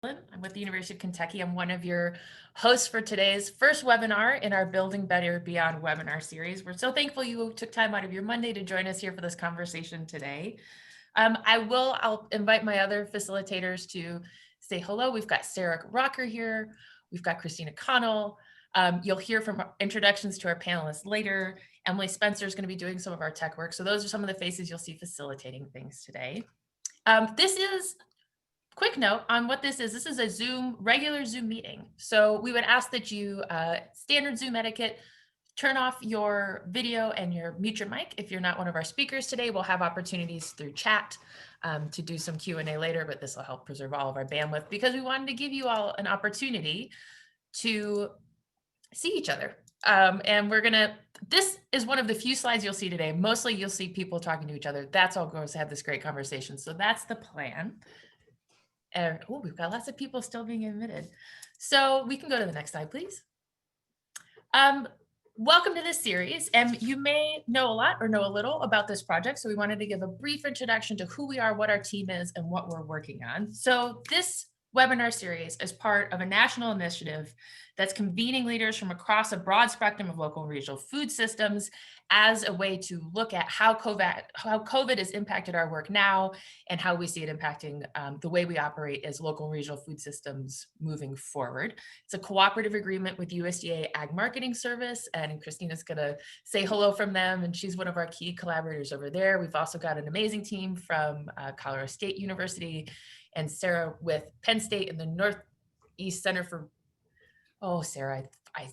I'm with the University of Kentucky. I'm one of your hosts for today's first webinar in our Building Better Beyond webinar series. We're so thankful you took time out of your Monday to join us here for this conversation today. I'll invite my other facilitators to say hello. We've got Sarah Rocker here. We've got Christina Connell. You'll hear from introductions to our panelists later. Emily Spencer is going to be doing some of our tech work. So those are some of the faces you'll see facilitating things today. This is quick note on what this is. This is a regular Zoom meeting. So we would ask that you, standard Zoom etiquette, turn off your video and mute your mic. If you're not one of our speakers today, we'll have opportunities through chat to do some Q&A later, but this will help preserve all of our bandwidth because we wanted to give you all an opportunity to see each other. And this is one of the few slides you'll see today. Mostly you'll see people talking to each other. That's all goes to have this great conversation. So that's the plan. Oh, we've got lots of people still being admitted. So we can go to the next slide, please. Welcome to this series. And you may know a lot or know a little about this project. So we wanted to give a brief introduction to who we are, what our team is, and what we're working on. So this webinar series is part of a national initiative that's convening leaders from across a broad spectrum of local and regional food systems as a way to look at how COVID has impacted our work now and how we see it impacting the way we operate as local and regional food systems moving forward. It's a cooperative agreement with USDA Ag Marketing Service, and Christina's gonna say hello from them, and she's one of our key collaborators over there. We've also got an amazing team from Colorado State University, and Sarah with Penn State and the Northeast Center for, oh, Sarah, I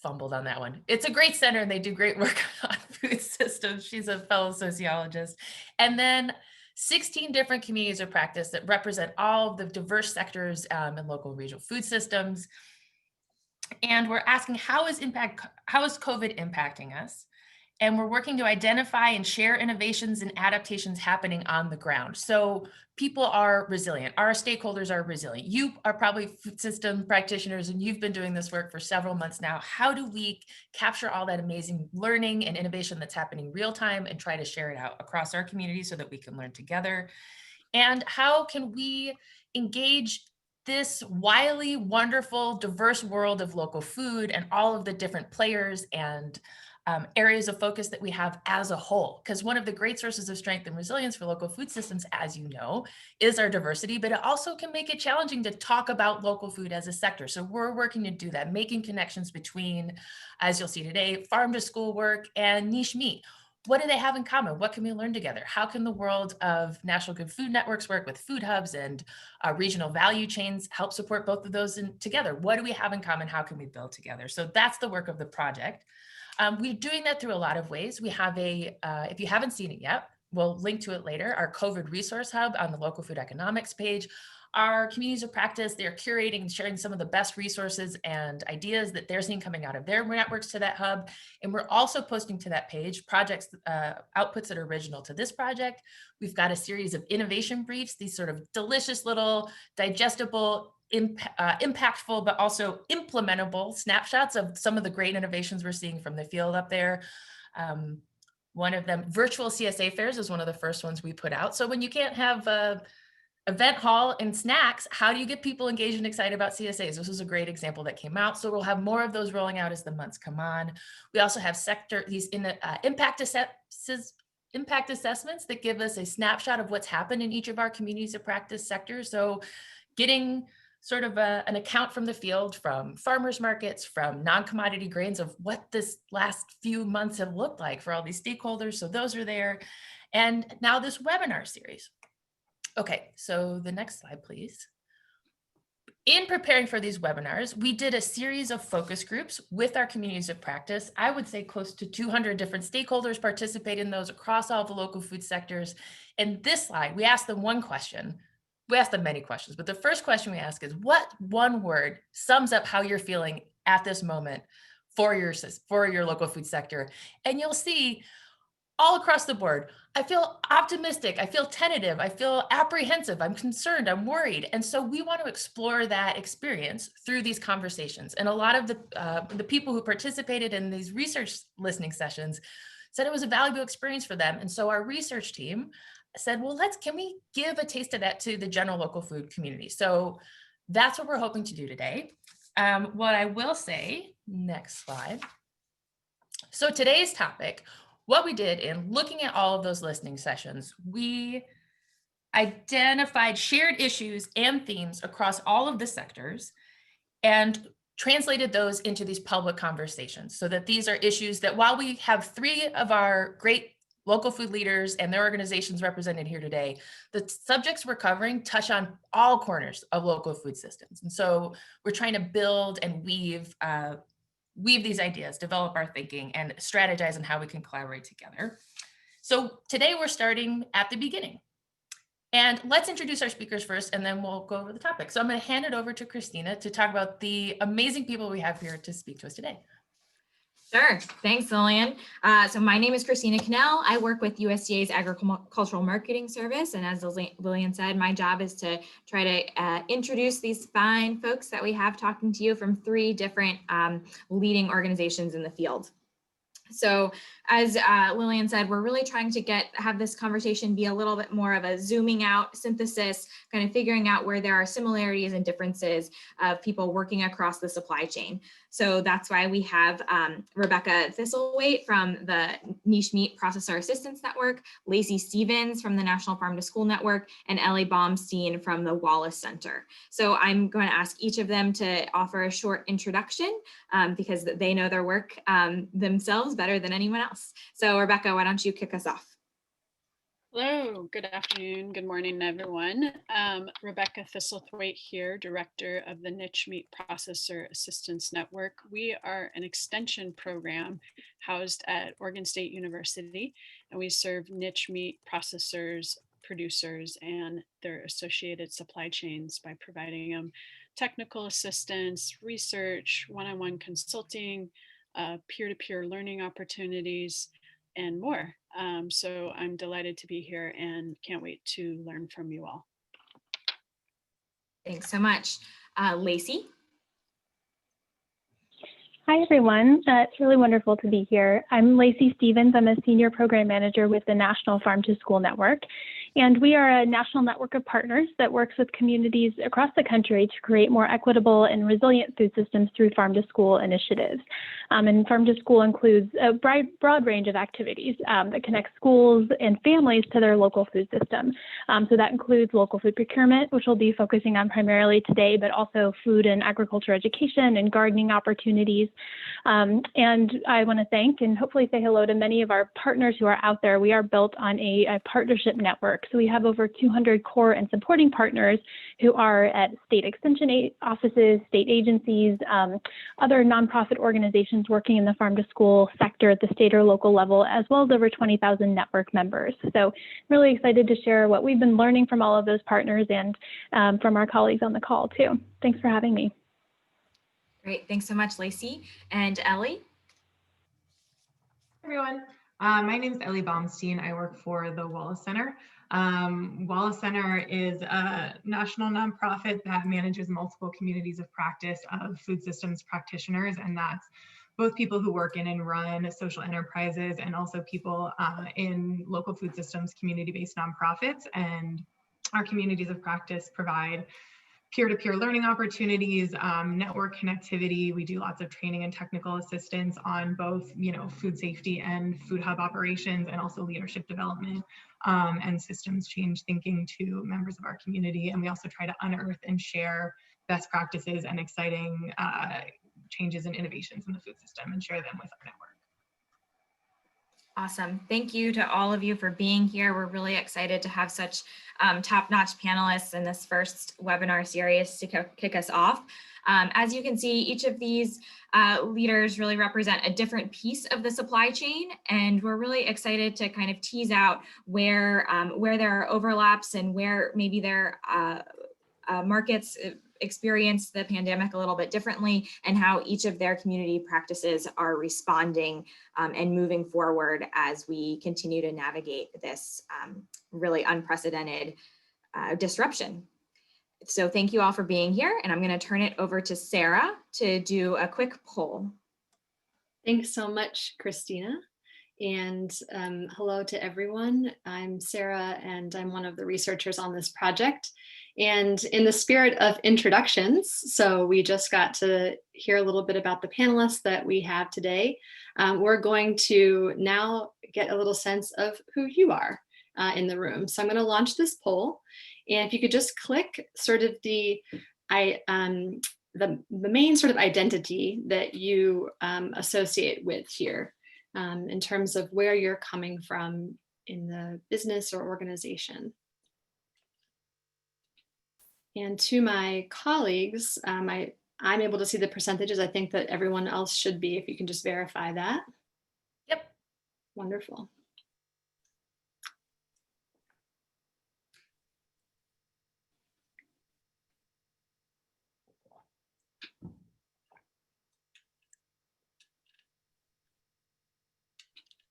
fumbled on that one. It's a great center and they do great work on food systems. She's a fellow sociologist. And then 16 different communities of practice that represent all of the diverse sectors in local and regional food systems. And we're asking how is COVID impacting us? And we're working to identify and share innovations and adaptations happening on the ground. So people are resilient. Our stakeholders are resilient. You are probably food system practitioners and you've been doing this work for several months now. How do we capture all that amazing learning and innovation that's happening real time and try to share it out across our community so that we can learn together? And how can we engage this wily, wonderful, diverse world of local food and all of the different players and areas of focus that we have as a whole? Because one of the great sources of strength and resilience for local food systems, as you know, is our diversity, but it also can make it challenging to talk about local food as a sector. So we're working to do that, making connections between, as you'll see today, farm to school work and niche meat. What do they have in common? What can we learn together? How can the world of National Good Food Networks work with food hubs and regional value chains help support both of those together? What do we have in common? How can we build together? So that's the work of the project. We're doing that through a lot of ways. We have if you haven't seen it yet, we'll link to it later, our COVID resource hub on the local food economics page. Our communities of practice, they're curating and sharing some of the best resources and ideas that they're seeing coming out of their networks to that hub. And we're also posting to that page projects, outputs that are original to this project. We've got a series of innovation briefs, these sort of delicious little digestible, impactful, but also implementable snapshots of some of the great innovations we're seeing from the field up there. One of them, virtual CSA fairs, is one of the first ones we put out. So when you can't have event hall and snacks, how do you get people engaged and excited about CSAs? This was a great example that came out. So we'll have more of those rolling out as the months come on. We also have impact assessments that give us a snapshot of what's happened in each of our communities of practice sectors. So getting sort of an account from the field, from farmers markets, from non-commodity grains of what this last few months have looked like for all these stakeholders. So those are there. And now this webinar series. Okay, so the next slide, please. In preparing for these webinars, we did a series of focus groups with our communities of practice. I would say close to 200 different stakeholders participate in those across all the local food sectors. In this slide, we asked them one question. We asked them many questions, but the first question we ask is, what one word sums up how you're feeling at this moment for your local food sector? And you'll see all across the board, I feel optimistic, I feel tentative, I feel apprehensive, I'm concerned, I'm worried. And so we want to explore that experience through these conversations. And a lot of the people who participated in these research listening sessions said it was a valuable experience for them. And so our research team said, well, can we give a taste of that to the general local food community? So that's what we're hoping to do today. What I will say, next slide. So today's topic, what we did in looking at all of those listening sessions, we identified shared issues and themes across all of the sectors and translated those into these public conversations so that these are issues that, while we have 3 of our great local food leaders and their organizations represented here today, the subjects we're covering touch on all corners of local food systems. And so we're trying to build and weave these ideas, develop our thinking, and strategize on how we can collaborate together. So today we're starting at the beginning. And let's introduce our speakers first, and then we'll go over the topic. So I'm going to hand it over to Christina to talk about the amazing people we have here to speak to us today. Sure. Thanks, Lillian. So my name is Christina Cannell. I work with USDA's Agricultural Marketing Service. And as Lillian said, my job is to try to introduce these fine folks that we have talking to you from 3 different leading organizations in the field. So as Lillian said, we're really trying to have this conversation be a little bit more of a zooming out synthesis, kind of figuring out where there are similarities and differences of people working across the supply chain. So that's why we have Rebecca Thistlethwaite from the Niche Meat Processor Assistance Network, Lacey Stevens from the National Farm to School Network, and Ellie Baumstein from the Wallace Center. So I'm going to ask each of them to offer a short introduction because they know their work themselves better than anyone else. So Rebecca, why don't you kick us off? Hello, good afternoon, good morning, everyone. Rebecca Thistlethwaite here, Director of the Niche Meat Processor Assistance Network. We are an extension program housed at Oregon State University, and we serve niche meat processors, producers, and their associated supply chains by providing them technical assistance, research, one-on-one consulting, peer-to-peer learning opportunities, and more. So I'm delighted to be here and can't wait to learn from you all. Thanks so much. Lacey? Hi, everyone. It's really wonderful to be here. I'm Lacey Stevens. I'm a Senior Program Manager with the National Farm to School Network. And we are a national network of partners that works with communities across the country to create more equitable and resilient food systems through farm to school initiatives. And farm to school includes a broad range of activities that connect schools and families to their local food system. So that includes local food procurement, which we'll be focusing on primarily today, but also food and agriculture education and gardening opportunities. And I want to thank and hopefully say hello to many of our partners who are out there. We are built on a partnership network. So we have over 200 core and supporting partners who are at state extension offices, state agencies, other nonprofit organizations working in the farm to school sector at the state or local level, as well as over 20,000 network members. So really excited to share what we've been learning from all of those partners and from our colleagues on the call too. Thanks for having me. Great, thanks so much, Lacey. And Ellie? Hi, everyone. My name is Ellie Baumstein. I work for the Wallace Center. Wallace Center is a national nonprofit that manages multiple communities of practice of food systems practitioners, and that's both people who work in and run social enterprises and also people in local food systems community-based nonprofits. And our communities of practice provide peer-to-peer learning opportunities, network connectivity. We do lots of training and technical assistance on both, food safety and food hub operations, and also leadership development and systems change thinking to members of our community. And we also try to unearth and share best practices and exciting changes and innovations in the food system and share them with our network. Awesome. Thank you to all of you for being here. We're really excited to have such top-notch panelists in this first webinar series to kick us off. As you can see, each of these leaders really represent a different piece of the supply chain, and we're really excited to kind of tease out where there are overlaps and where maybe their markets experienced the pandemic a little bit differently, and how each of their community practices are responding and moving forward as we continue to navigate this really unprecedented disruption. So thank you all for being here, and I'm going to turn it over to Sarah to do a quick poll. Thanks so much, Christina. And hello to everyone. I'm Sarah, and I'm one of the researchers on this project. And in the spirit of introductions, so we just got to hear a little bit about the panelists that we have today. We're going to now get a little sense of who you are in the room. So I'm going to launch this poll. And if you could just click sort of the main sort of identity that you associate with here in terms of where you're coming from in the business or organization. And to my colleagues, I'm able to see the percentages. I think that everyone else should be, if you can just verify that. Yep. Wonderful.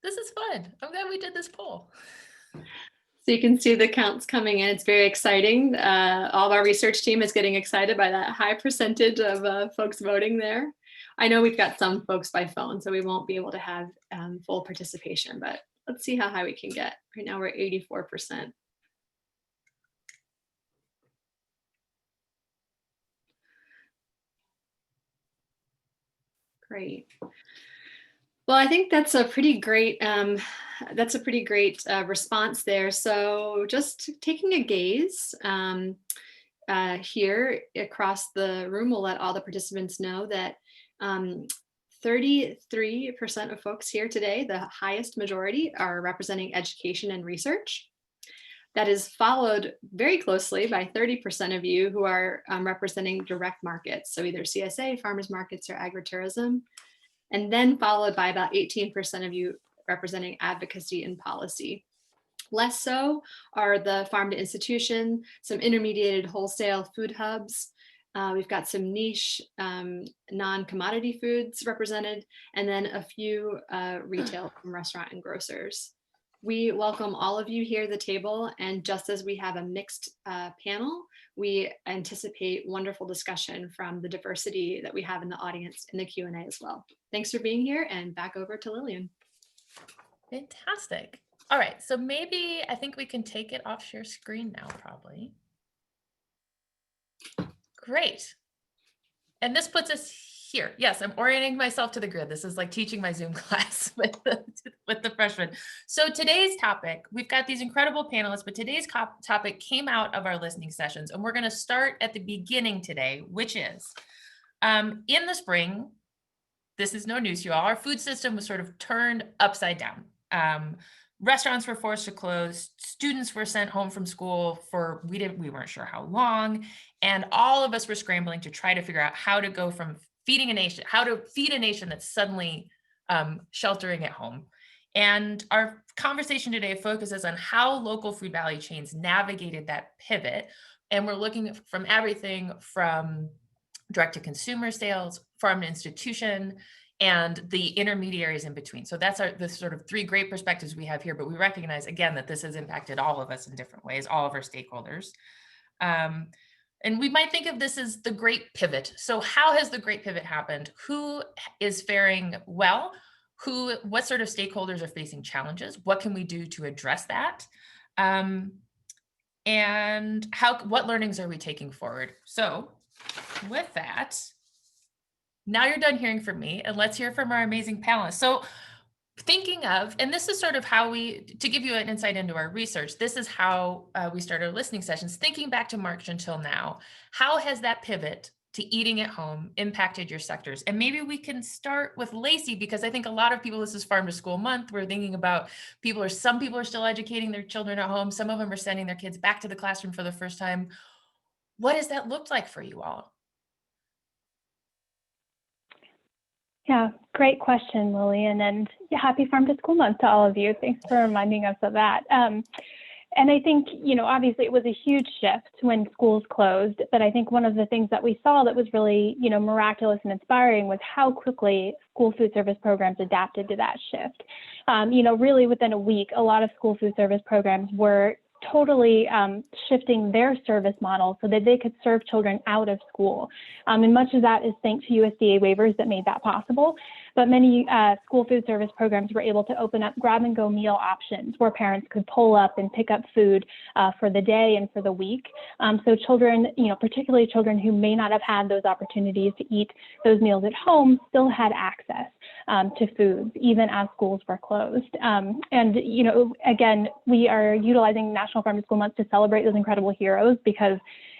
This is fun. I'm glad we did this poll. So you can see the counts coming in. It's very exciting. All of our research team is getting excited by that high percentage of folks voting there. I know we've got some folks by phone, so we won't be able to have full participation, but let's see how high we can get. Right now we're 84%. Great. Well, I think that's a pretty great response there. So just taking a gaze here across the room, we'll let all the participants know that 33% of folks here today, the highest majority, are representing education and research. That is followed very closely by 30% of you who are representing direct markets. So either CSA, farmers markets, or agritourism. And then followed by about 18% of you representing advocacy and policy. Less so are the farm to institution, some intermediated wholesale food hubs. We've got some niche non-commodity foods represented, and then a few retail from restaurant and grocers. We welcome all of you here at the table, and just as we have a mixed panel, we anticipate wonderful discussion from the diversity that we have in the audience in the Q&A as well. Thanks for being here, and back over to Lillian. Fantastic. All right, so maybe I think we can take it off share screen now, probably. Great. And this puts us here. Yes, I'm orienting myself to the grid. This is like teaching my Zoom class with the freshmen. So today's topic, we've got these incredible panelists, but today's topic came out of our listening sessions, and we're going to start at the beginning today, which is in the spring, this is no news to you all, our food system was sort of turned upside down. Restaurants were forced to close, students were sent home from school for, we weren't sure how long, and all of us were scrambling to try to figure out how to go from feeding a nation, how to feed a nation that's suddenly sheltering at home. And our conversation today focuses on how local food value chains navigated that pivot. And we're looking from everything from direct to consumer sales, farm to institution, and the intermediaries in between. So that's the sort of three great perspectives we have here, but we recognize again that this has impacted all of us in different ways, all of our stakeholders. And we might think of this as the great pivot. So how has the great pivot happened? Who is faring well? What sort of stakeholders are facing challenges? What can we do to address that? And what learnings are we taking forward? So with that, now you're done hearing from me, and let's hear from our amazing panelists. So thinking of, and this is sort of how to give you an insight into our research, this is how we started our listening sessions, thinking back to March until now. How has that pivot to eating at home impacted your sectors? And maybe we can start with Lacey, because I think a lot of people, this is Farm to School Month, we're thinking about some people are still educating their children at home, some of them are sending their kids back to the classroom for the first time. What has that looked like for you all? Yeah, great question, Lillian, and happy Farm to School Month to all of you. Thanks for reminding us of that. And I think, obviously it was a huge shift when schools closed, but I think one of the things that we saw that was really, miraculous and inspiring was how quickly school food service programs adapted to that shift. Really within a week, a lot of school food service programs were totally shifting their service model so that they could serve children out of school. And much of that is thanks to USDA waivers that made that possible. but many school food service programs were able to open up grab-and-go meal options where parents could pull up and pick up food for the day and for the week. So children, particularly children who may not have had those opportunities to eat those meals at home, still had access to foods, even as schools were closed. And, again, we are utilizing National Farm to School Month to celebrate those incredible heroes because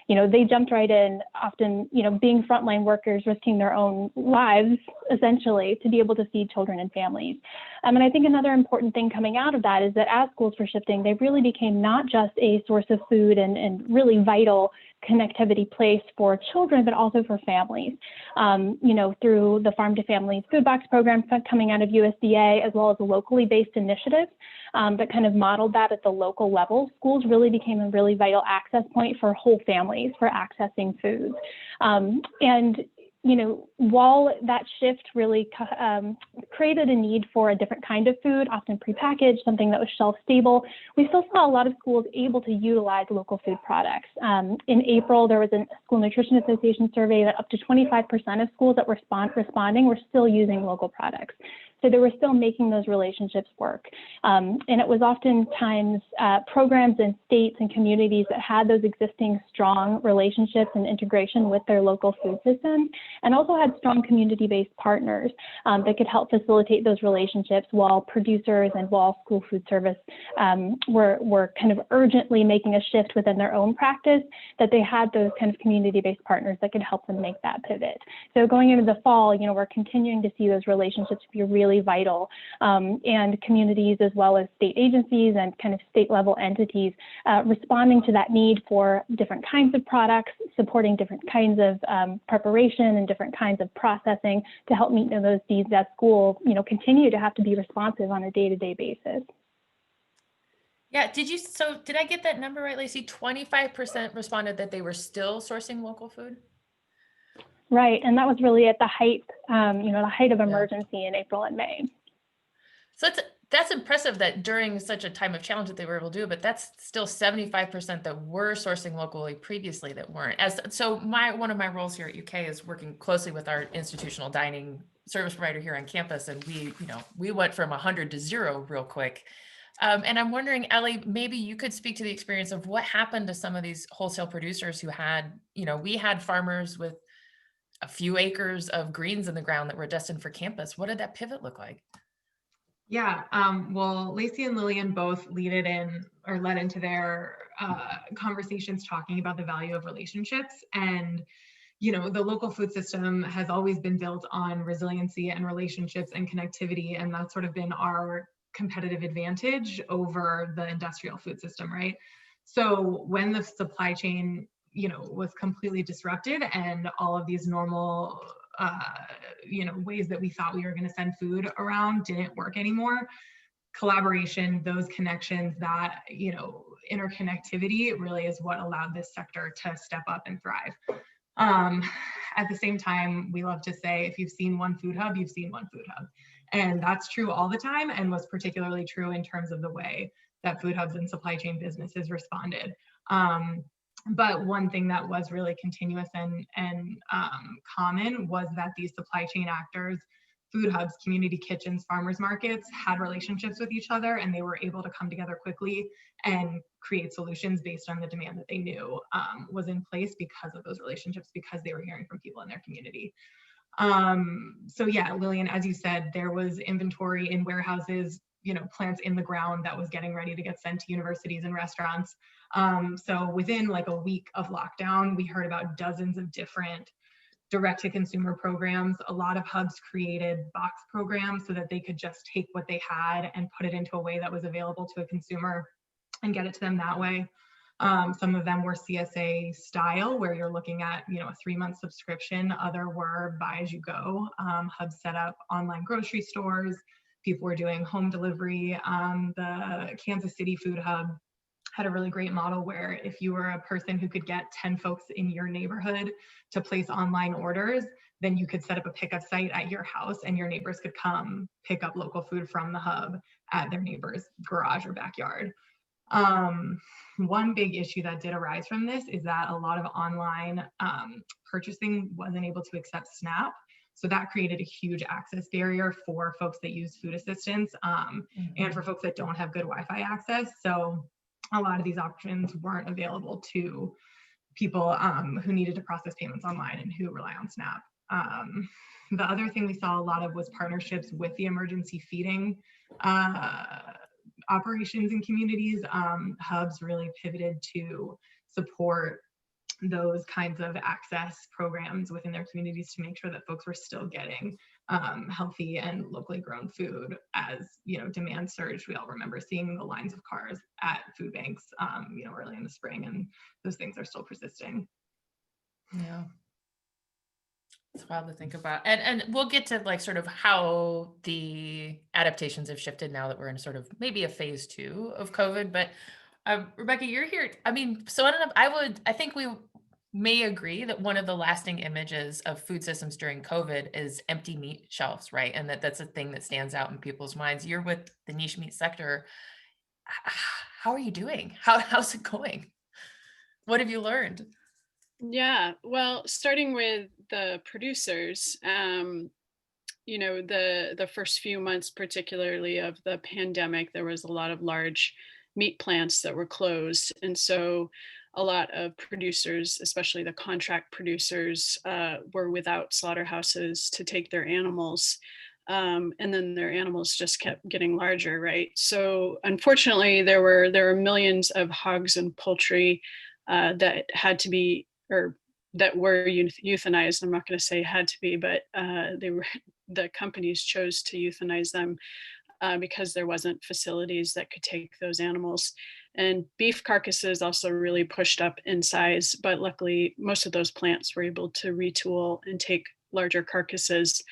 they jumped right in, often, being frontline workers, risking their own lives, essentially, to be able to feed children and families. And I think another important thing coming out of that is that as schools were shifting, they really became not just a source of food and really vital connectivity place for children, but also for families. Through the Farm to Family Food Box program coming out of USDA, as well as locally based initiatives that kind of modeled that at the local level, schools really became a really vital access point for whole families for accessing foods. While that shift really created a need for a different kind of food, often prepackaged, something that was shelf stable, we still saw a lot of schools able to utilize local food products. In April, there was a School Nutrition Association survey that up to 25% of schools that were responding were still using local products. So they were still making those relationships work. And it was oftentimes programs and states and communities that had those existing strong relationships and integration with their local food systems, and also had strong community-based partners that could help facilitate those relationships while producers and while school food service were kind of urgently making a shift within their own practice, that they had those kind of community-based partners that could help them make that pivot. So going into the fall, we're continuing to see those relationships be really vital, and communities as well as state agencies and kind of state level entities responding to that need for different kinds of products, supporting different kinds of preparation and different kinds of processing to help meet those needs as school, continue to have to be responsive on a day-to-day basis. Yeah, did I get that number right, Lacey? 25% responded that they were still sourcing local food? Right, and that was really at the height, the height of emergency in April and May. So that's impressive that during such a time of challenge that they were able to do it, but that's still 75% that were sourcing locally previously that weren't. One of my roles here at UK is working closely with our institutional dining service provider here on campus, and we went from 100 to 0 real quick. And I'm wondering, Ellie, maybe you could speak to the experience of what happened to some of these wholesale producers who had, we had farmers with a few acres of greens in the ground that were destined for campus. What did that pivot look like? Yeah, well, Lacey and Lillian both led into their conversations talking about the value of relationships. And, the local food system has always been built on resiliency and relationships and connectivity. And that's sort of been our competitive advantage over the industrial food system, right? So when the supply chain was completely disrupted and all of these normal, ways that we thought we were going to send food around didn't work anymore, collaboration, those connections, that, interconnectivity really is what allowed this sector to step up and thrive. At the same time, we love to say, if you've seen one food hub, you've seen one food hub. And that's true all the time, and was particularly true in terms of the way that food hubs and supply chain businesses responded. But one thing that was really continuous and common was that these supply chain actors, food hubs, community kitchens, farmers markets, had relationships with each other, and they were able to come together quickly and create solutions based on the demand that they knew was in place because of those relationships, because they were hearing from people in their community. So yeah, Lillian, as you said, there was inventory in warehouses, plants in the ground that was getting ready to get sent to universities and restaurants. So within like a week of lockdown, we heard about dozens of different direct-to-consumer programs. A lot of hubs created box programs so that they could just take what they had and put it into a way that was available to a consumer and get it to them that way. Some of them were CSA style, where you're looking at, a 3-month subscription. Other were buy as you go. Hubs set up online grocery stores. People were doing home delivery. The Kansas City Food Hub had a really great model where if you were a person who could get 10 folks in your neighborhood to place online orders, then you could set up a pickup site at your house and your neighbors could come pick up local food from the hub at their neighbor's garage or backyard. One big issue that did arise from this is that a lot of online purchasing wasn't able to accept SNAP. So that created a huge access barrier for folks that use food assistance and for folks that don't have good Wi-Fi access. So a lot of these options weren't available to people who needed to process payments online and who rely on SNAP. The other thing we saw a lot of was partnerships with the emergency feeding operations in communities. Hubs really pivoted to support those kinds of access programs within their communities to make sure that folks were still getting healthy and locally grown food. As demand surged, we all remember seeing the lines of cars at food banks early in the spring, and those things are still persisting. Yeah, it's wild to think about. And we'll get to like sort of how the adaptations have shifted now that we're in sort of maybe a phase 2 of COVID. But Rebecca, you're here. I mean, so I think we may agree that one of the lasting images of food systems during COVID is empty meat shelves, right? And that's a thing that stands out in people's minds. You're with the niche meat sector. How are you doing? How's it going? What have you learned? Yeah, well, starting with the producers, the first few months, particularly of the pandemic, there was a lot of large meat plants that were closed. And so a lot of producers, especially the contract producers, were without slaughterhouses to take their animals. And then their animals just kept getting larger, right? So unfortunately, there were millions of hogs and poultry that had to be, or that were euthanized. I'm not going to say had to be, but the companies chose to euthanize them because there wasn't facilities that could take those animals. And beef carcasses also really pushed up in size, but luckily most of those plants were able to retool and take larger carcasses.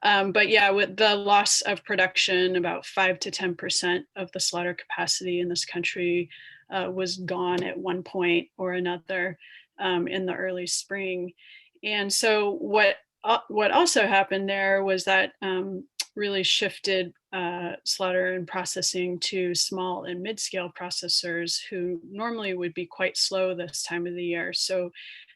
But yeah, with the loss of production, about 5 to 10% of the slaughter capacity in this country was gone at one point or another in the early spring. And so what also happened there was that really shifted slaughter and processing to small and mid-scale processors who normally would be quite slow this time of the year. So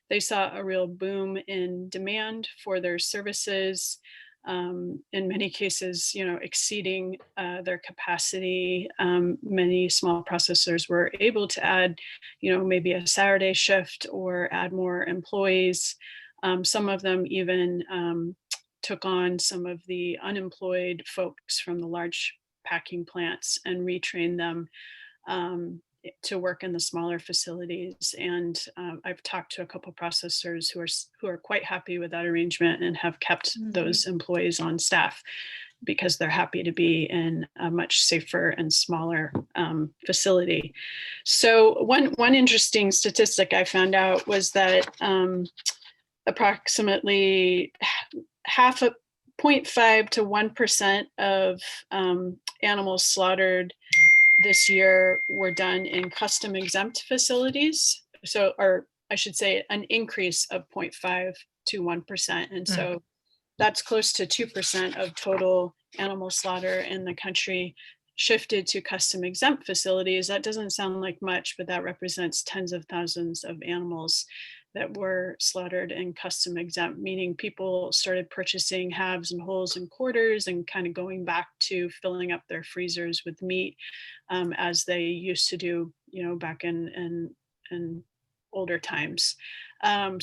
they saw a real boom in demand for their services, in many cases, exceeding their capacity. Many small processors were able to add, maybe a Saturday shift or add more employees. Some of them even took on some of the unemployed folks from the large packing plants and retrained them to work in the smaller facilities. And I've talked to a couple processors who are quite happy with that arrangement and have kept those employees on staff because they're happy to be in a much safer and smaller facility. So one interesting statistic I found out was that approximately half a 0.5 to 1% of animals slaughtered this year were done in custom exempt facilities. So, or I should say an increase of 0.5 to 1%. And so that's close to 2% of total animal slaughter in the country shifted to custom exempt facilities. That doesn't sound like much, but that represents tens of thousands of animals that were slaughtered in custom exempt, meaning people started purchasing halves and wholes and quarters and kind of going back to filling up their freezers with meat as they used to do, back in older times.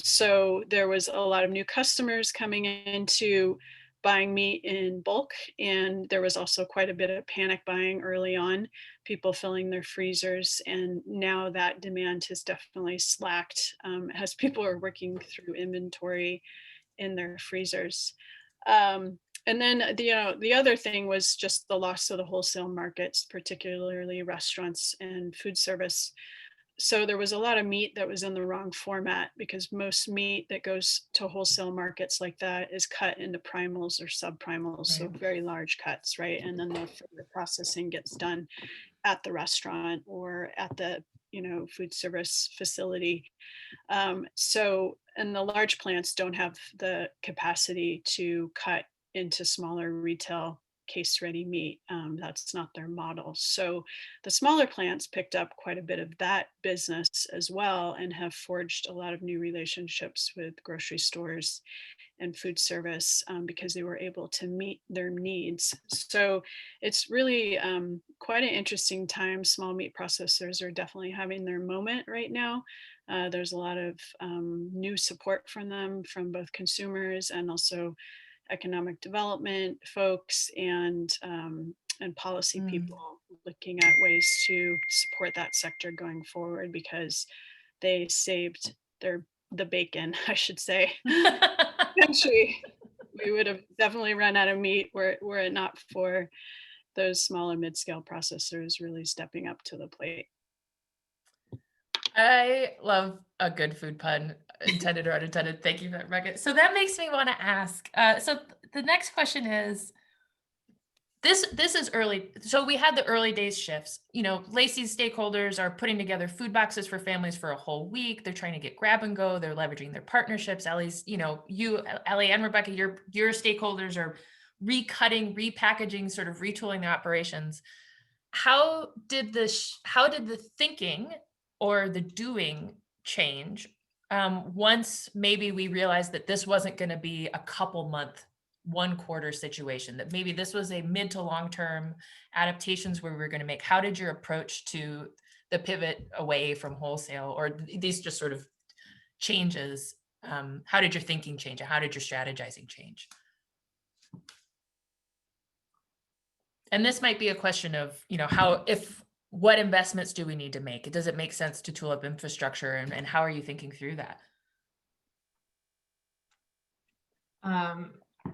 So there was a lot of new customers coming into buying meat in bulk, and there was also quite a bit of panic buying early on, people filling their freezers, and now that demand has definitely slacked as people are working through inventory in their freezers. And then the other thing was just the loss of the wholesale markets, particularly restaurants and food service. So there was a lot of meat that was in the wrong format because most meat that goes to wholesale markets like that is cut into primals or subprimals, so very large cuts, right? And then the further processing gets done at the restaurant or at the food service facility. And the large plants don't have the capacity to cut into smaller retail case-ready meat. That's not their model. So the smaller plants picked up quite a bit of that business as well and have forged a lot of new relationships with grocery stores and food service because they were able to meet their needs. So it's really quite an interesting time. Small meat processors are definitely having their moment right now. There's a lot of new support from them, from both consumers and also economic development folks and policy people looking at ways to support that sector going forward because they saved the bacon, I should say. Country, we would have definitely run out of meat were it not for those smaller mid-scale processors really stepping up to the plate. I love a good food pun, intended or unintended. Thank you, Rebecca. So that makes me want to ask. So the next question is, this is early. So we had the early days shifts. You know, Lacey's stakeholders are putting together food boxes for families for a whole week. They're trying to get grab and go. They're leveraging their partnerships. Ellie's, you know, Ellie and Rebecca, your stakeholders are recutting, repackaging, sort of retooling their operations. How did the thinking or the doing change once maybe we realized that this wasn't going to be a couple month, 1 quarter situation, that maybe this was a mid to long term adaptations where we were going to make? How did your approach to the pivot away from wholesale or these just sort of changes, how did your thinking change? How did your strategizing change? And this might be a question of, you know, what investments do we need to make? Does it make sense to tool up infrastructure, and how are you thinking through that?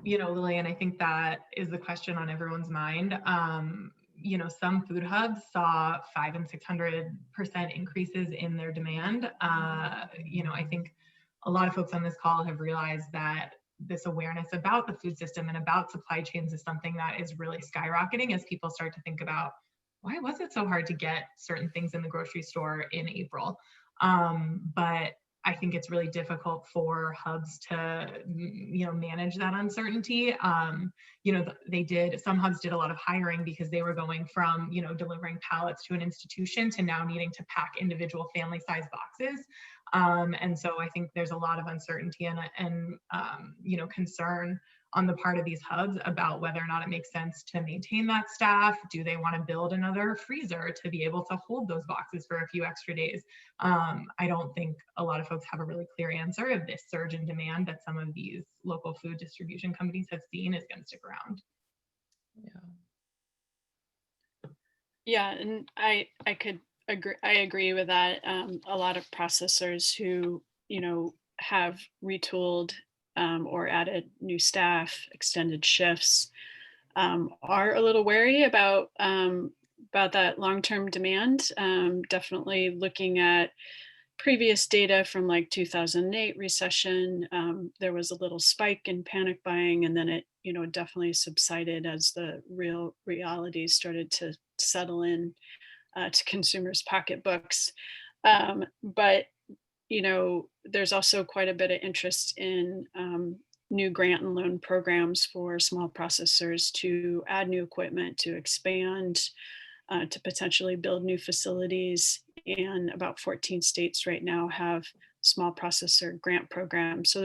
You know, Lillian, I think that is the question on everyone's mind. You know, some food hubs saw 500 and 600% increases in their demand. You know, I think a lot of folks on this call have realized that this awareness about the food system and about supply chains is something that is really skyrocketing as people start to think about, why was it so hard to get certain things in the grocery store in April? But I think it's really difficult for hubs to, you know, manage that uncertainty. You know, some hubs did a lot of hiring because they were going from, you know, delivering pallets to an institution to now needing to pack individual family size boxes. And so I think there's a lot of uncertainty and you know, concern on the part of these hubs about whether or not it makes sense to maintain that staff. Do they want to build another freezer to be able to hold those boxes for a few extra days? I don't think a lot of folks have a really clear answer if this surge in demand that some of these local food distribution companies have seen is going to stick around. Yeah, and I agree with that. A lot of processors who, you know, have retooled or added new staff, extended shifts, are a little wary about that long-term demand. Definitely looking at previous data from like 2008 recession, there was a little spike in panic buying, and then it, you know, definitely subsided as the real realities started to settle in to consumers' pocketbooks. But you know, there's also quite a bit of interest in new grant and loan programs for small processors to add new equipment, to expand, to potentially build new facilities. And about 14 states right now have small processor grant programs. So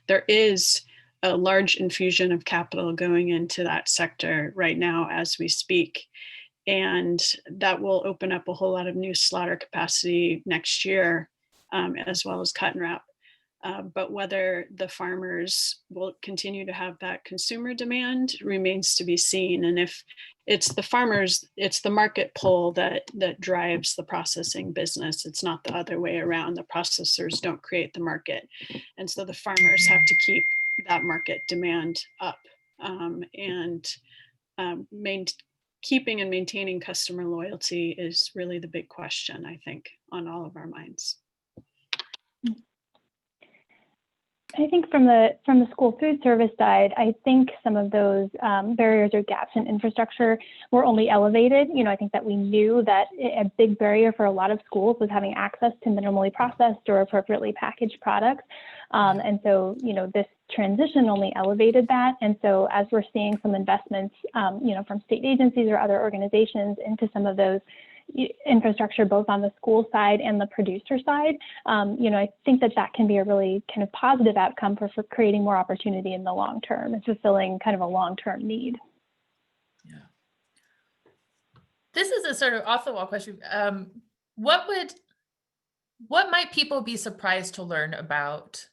there is a large infusion of capital going into that sector right now as we speak. And that will open up a whole lot of new slaughter capacity next year, as well as cut and wrap. But whether the farmers will continue to have that consumer demand remains to be seen. And if it's the farmers, it's the market pull that drives the processing business. It's not the other way around. The processors don't create the market. And so the farmers have to keep that market demand up. Keeping and maintaining customer loyalty is really the big question, I think, on all of our minds. I think from the school food service side, I think some of those barriers or gaps in infrastructure were only elevated. I think that we knew that a big barrier for a lot of schools was having access to minimally processed or appropriately packaged products. And so, this transition only elevated that. And so as we're seeing some investments, from state agencies or other organizations into some of those infrastructure, both on the school side and the producer side, I think that can be a really kind of positive outcome for creating more opportunity in the long term and fulfilling kind of a long-term need. Yeah. This is a sort of off the wall question. What might people be surprised to learn about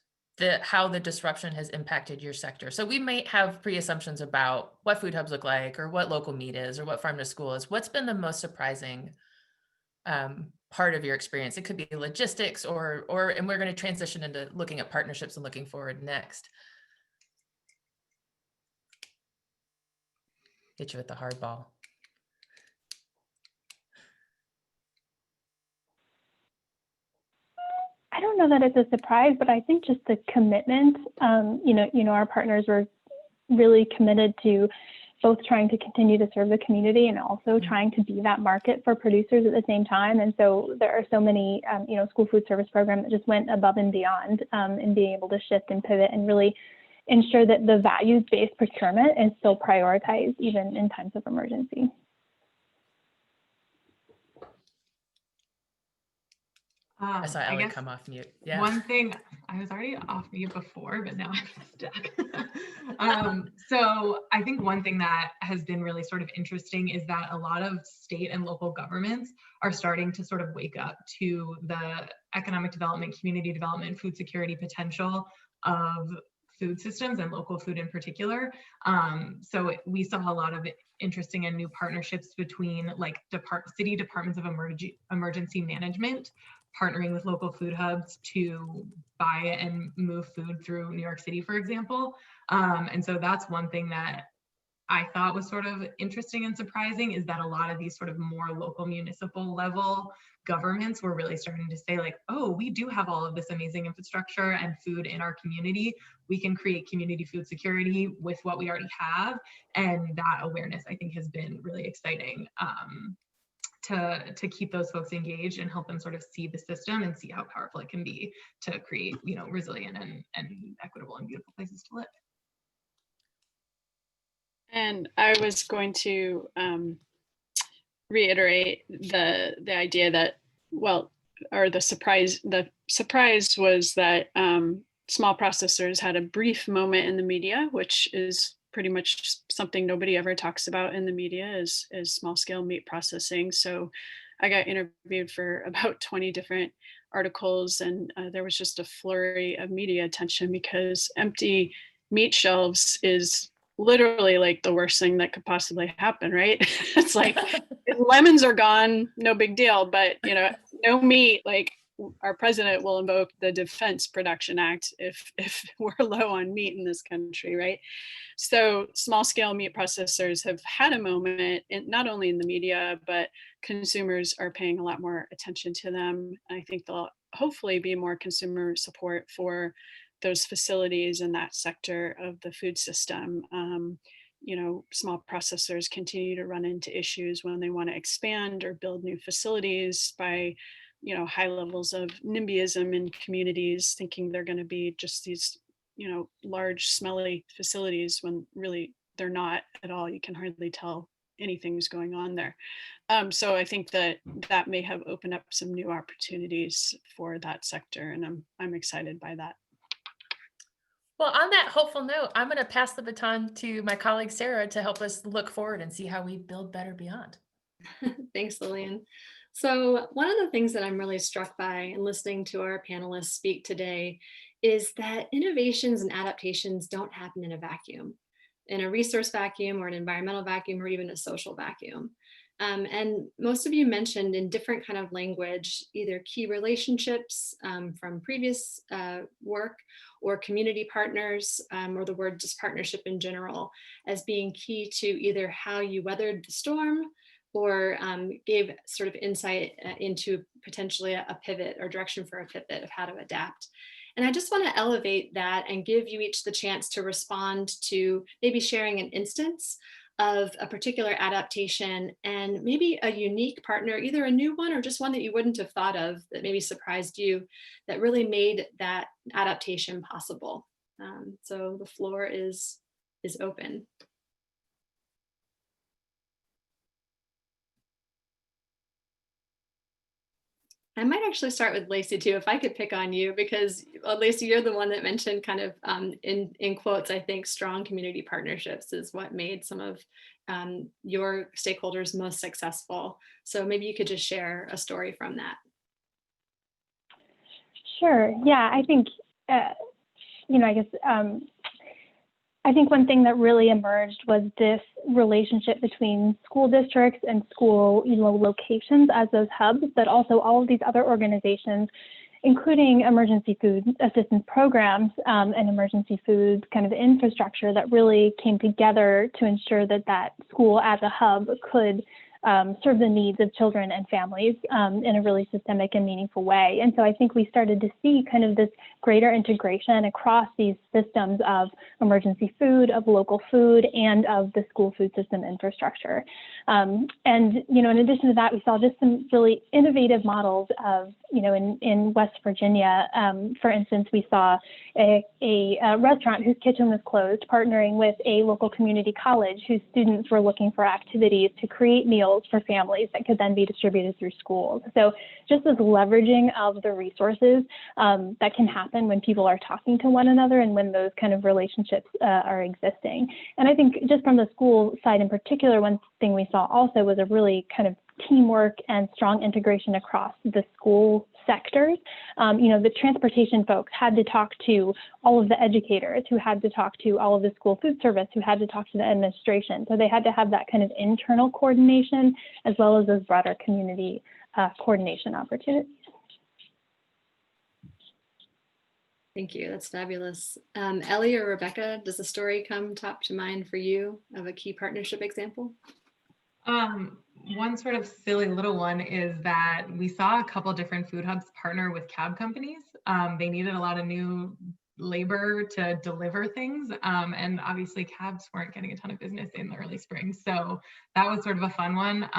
how the disruption has impacted your sector? So we might have pre-assumptions about what food hubs look like, or what local meat is, or what farm to school is. What's been the most surprising part of your experience? It could be logistics, and we're going to transition into looking at partnerships and looking forward next. Hit you with the hard ball. I don't know that it's a surprise, but I think just the commitment, our partners were really committed to both trying to continue to serve the community and also trying to be that market for producers at the same time. And so there are so many, school food service programs that just went above and beyond in being able to shift and pivot and really ensure that the values-based procurement is still prioritized even in times of emergency. I saw Ellie come off mute. Yeah. One thing, I was already off mute before, but now I'm stuck. So I think one thing that has been really sort of interesting is that a lot of state and local governments are starting to sort of wake up to the economic development, community development, food security potential of food systems and local food in particular. So we saw a lot of interesting and new partnerships between like city departments of emergency management partnering with local food hubs to buy and move food through New York City, for example. And so that's one thing that I thought was sort of interesting and surprising, is that a lot of these sort of more local municipal level governments were really starting to say like, oh, we do have all of this amazing infrastructure and food in our community. We can create community food security with what we already have. And that awareness, I think, has been really exciting. To keep those folks engaged and help them sort of see the system and see how powerful it can be to create, resilient and equitable and beautiful places to live. And I was going to reiterate the idea that, the surprise was that small processors had a brief moment in the media, which is pretty much something nobody ever talks about in the media is small scale meat processing. So I got interviewed for about 20 different articles, and there was just a flurry of media attention because empty meat shelves is literally like the worst thing that could possibly happen, right? It's like lemons are gone, no big deal, but no meat, like our president will invoke the Defense Production Act if we're low on meat in this country, right? So small scale meat processors have had a moment, not only in the media, but consumers are paying a lot more attention to them. I think there'll hopefully be more consumer support for those facilities in that sector of the food system. Small processors continue to run into issues when they want to expand or build new facilities by high levels of NIMBYism in communities, thinking they're going to be just these large smelly facilities when really they're not at all. You can hardly tell anything's going on there. So I think that may have opened up some new opportunities for that sector, and I'm excited by that. Well, on that hopeful note, I'm going to pass the baton to my colleague Sarah to help us look forward and see how we build better beyond. Thanks, Lillian. So one of the things that I'm really struck by in listening to our panelists speak today is that innovations and adaptations don't happen in a vacuum, in a resource vacuum or an environmental vacuum or even a social vacuum. And most of you mentioned in different kind of language, either key relationships from previous work or community partners or the word just partnership in general as being key to either how you weathered the storm or gave sort of insight into potentially a pivot or direction for a pivot of how to adapt. And I just want to elevate that and give you each the chance to respond to maybe sharing an instance of a particular adaptation and maybe a unique partner, either a new one or just one that you wouldn't have thought of that maybe surprised you, that really made that adaptation possible. So the floor is open. I might actually start with Lacey too, if I could pick on you, because Lacey, you're the one that mentioned kind of in quotes, I think strong community partnerships is what made some of your stakeholders most successful. So maybe you could just share a story from that. Sure. Yeah, I think, I think one thing that really emerged was this relationship between school districts and school, locations as those hubs, but also all of these other organizations, including emergency food assistance programs and emergency food kind of infrastructure that really came together to ensure that that school as a hub could serve the needs of children and families in a really systemic and meaningful way. And so I think we started to see kind of this greater integration across these systems of emergency food, of local food, and of the school food system infrastructure. And, in addition to that, we saw just some really innovative models of, in West Virginia, for instance, we saw a restaurant whose kitchen was closed, partnering with a local community college whose students were looking for activities to create meals for families that could then be distributed through schools. So just this leveraging of the resources that can happen when people are talking to one another and when those kind of relationships are existing. And I think just from the school side in particular, one thing we saw also was a really kind of teamwork and strong integration across the school sectors. The transportation folks had to talk to all of the educators, who had to talk to all of the school food service, who had to talk to the administration. So they had to have that kind of internal coordination as well as those broader community coordination opportunities. Thank you. That's fabulous. Ellie or Rebecca, does a story come top to mind for you of a key partnership example? One sort of silly little one is that we saw a couple different food hubs partner with cab companies. They needed a lot of new labor to deliver things. And obviously cabs weren't getting a ton of business in the early spring. So that was sort of a fun one.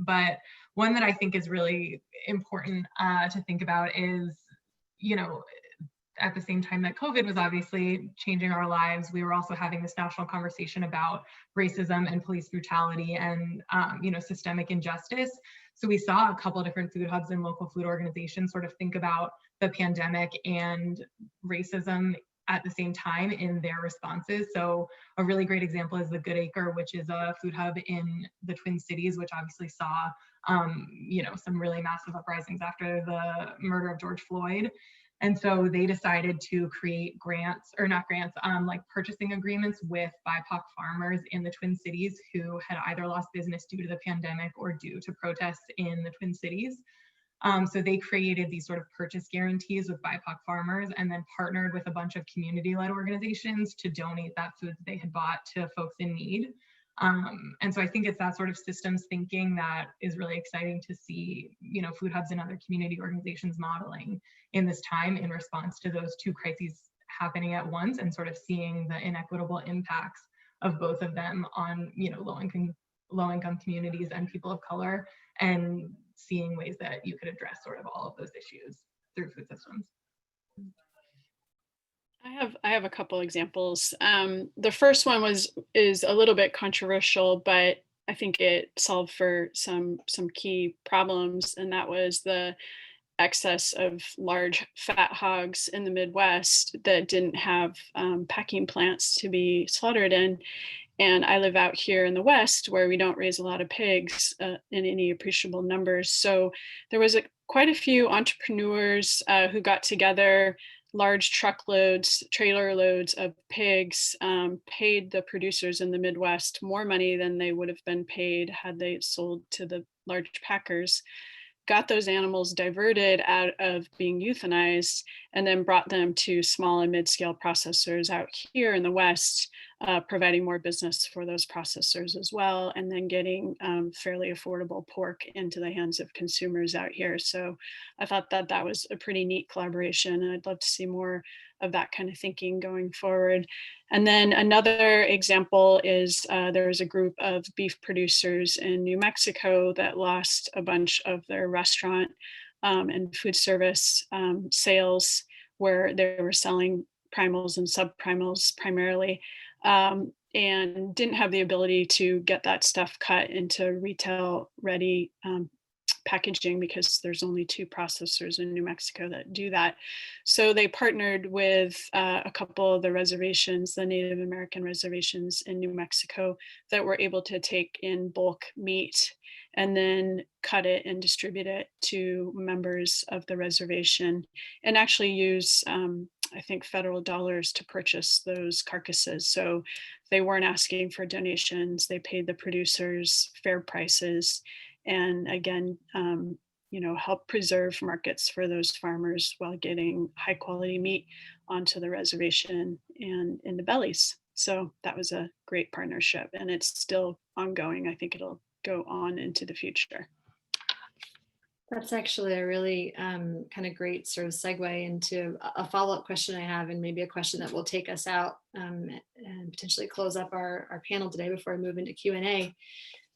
But one that I think is really important to think about is, at the same time that COVID was obviously changing our lives, we were also having this national conversation about racism and police brutality and, systemic injustice. So we saw a couple of different food hubs and local food organizations sort of think about the pandemic and racism at the same time in their responses. So a really great example is the Good Acre, which is a food hub in the Twin Cities, which obviously saw, some really massive uprisings after the murder of George Floyd. And so they decided to create purchasing agreements with BIPOC farmers in the Twin Cities who had either lost business due to the pandemic or due to protests in the Twin Cities. So they created these sort of purchase guarantees with BIPOC farmers and then partnered with a bunch of community-led organizations to donate that food that they had bought to folks in need. And so I think it's that sort of systems thinking that is really exciting to see, food hubs and other community organizations modeling in this time in response to those two crises happening at once and sort of seeing the inequitable impacts of both of them on, low-income communities and people of color, and seeing ways that you could address sort of all of those issues through food systems. I have a couple examples. The first one is a little bit controversial, but I think it solved for some key problems, and that was the excess of large fat hogs in the Midwest that didn't have packing plants to be slaughtered in. And I live out here in the West where we don't raise a lot of pigs in any appreciable numbers. So there was quite a few entrepreneurs who got together, large truckloads, trailer loads of pigs, paid the producers in the Midwest more money than they would have been paid had they sold to the large packers, got those animals diverted out of being euthanized and then brought them to small and mid-scale processors out here in the West, providing more business for those processors as well, and then getting fairly affordable pork into the hands of consumers out here. So I thought that that was a pretty neat collaboration, and I'd love to see more of that kind of thinking going forward. And then another example is there's a group of beef producers in New Mexico that lost a bunch of their restaurant and food service sales, where they were selling primals and subprimals primarily, and didn't have the ability to get that stuff cut into retail ready packaging because there's only 2 processors in New Mexico that do that. So they partnered with a couple of the reservations, the Native American reservations in New Mexico, that were able to take in bulk meat and then cut it and distribute it to members of the reservation, and actually use, I think, federal dollars to purchase those carcasses. So they weren't asking for donations. They paid the producers fair prices, and again, help preserve markets for those farmers while getting high quality meat onto the reservation and in the bellies. So that was a great partnership, and it's still ongoing. I think it'll go on into the future. That's actually a really kind of great sort of segue into a follow-up question I have, and maybe a question that will take us out and potentially close up our panel today before we move into Q&A.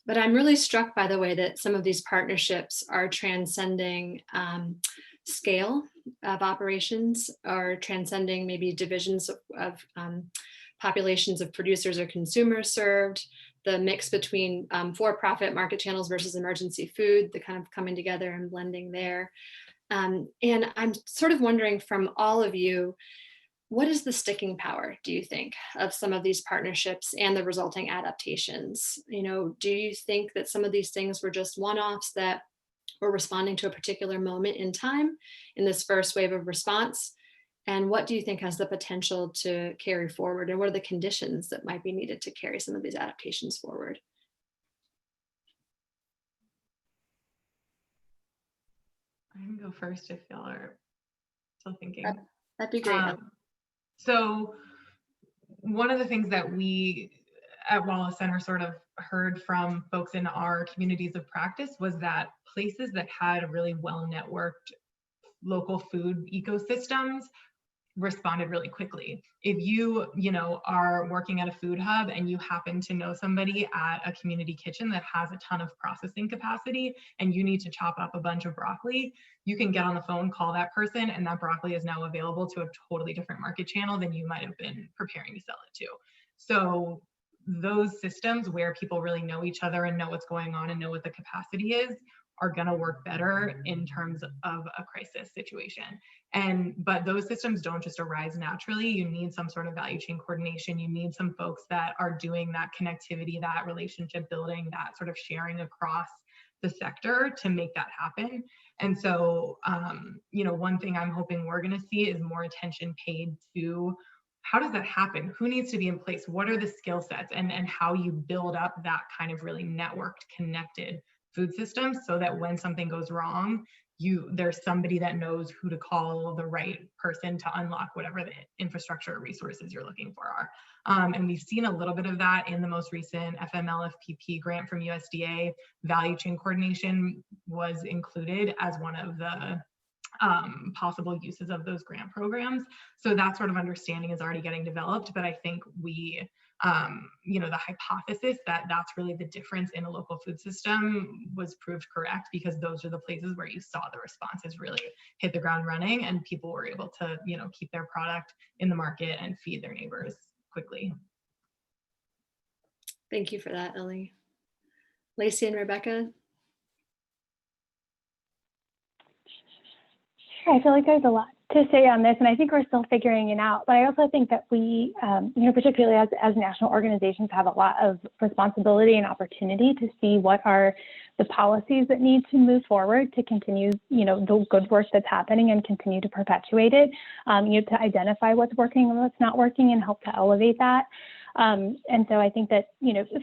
But I'm really struck by the way that some of these partnerships are transcending scale of operations, or transcending maybe divisions of populations of producers or consumers served, the mix between for-profit market channels versus emergency food, the kind of coming together and blending there. And I'm sort of wondering from all of you, what is the sticking power, do you think, of some of these partnerships and the resulting adaptations? Do you think that some of these things were just one-offs that were responding to a particular moment in time in this first wave of response? And what do you think has the potential to carry forward? And what are the conditions that might be needed to carry some of these adaptations forward? I can go first if y'all are still thinking. That'd be great. So one of the things that we at Wallace Center sort of heard from folks in our communities of practice was that places that had really well-networked local food ecosystems responded really quickly. If you are working at a food hub and you happen to know somebody at a community kitchen that has a ton of processing capacity and you need to chop up a bunch of broccoli, you can get on the phone, call that person, and that broccoli is now available to a totally different market channel than you might have been preparing to sell it to. So those systems where people really know each other and know what's going on and know what the capacity is are going to work better in terms of a crisis situation. But those systems don't just arise naturally. You need some sort of value chain coordination. You need some folks that are doing that connectivity, that relationship building, that sort of sharing across the sector to make that happen. And so, one thing I'm hoping we're going to see is more attention paid to how does that happen? Who needs to be in place? What are the skill sets, and how you build up that kind of really networked, connected food systems so that when something goes wrong, there's somebody that knows who to call, the right person to unlock whatever the infrastructure or resources you're looking for are. And we've seen a little bit of that in the most recent FMLFPP grant from USDA. Value chain coordination was included as one of the possible uses of those grant programs. So that sort of understanding is already getting developed, but I think we the hypothesis that that's really the difference in a local food system was proved correct, because those are the places where you saw the responses really hit the ground running and people were able to, keep their product in the market and feed their neighbors quickly. Thank you for that, Ellie. Lacey and Rebecca. Sure, I feel like there's a lot to say on this, and I think we're still figuring it out. But I also think that we, particularly as national organizations, have a lot of responsibility and opportunity to see what are the policies that need to move forward to continue, the good work that's happening and continue to perpetuate it. To identify what's working and what's not working and help to elevate that. And so I think that,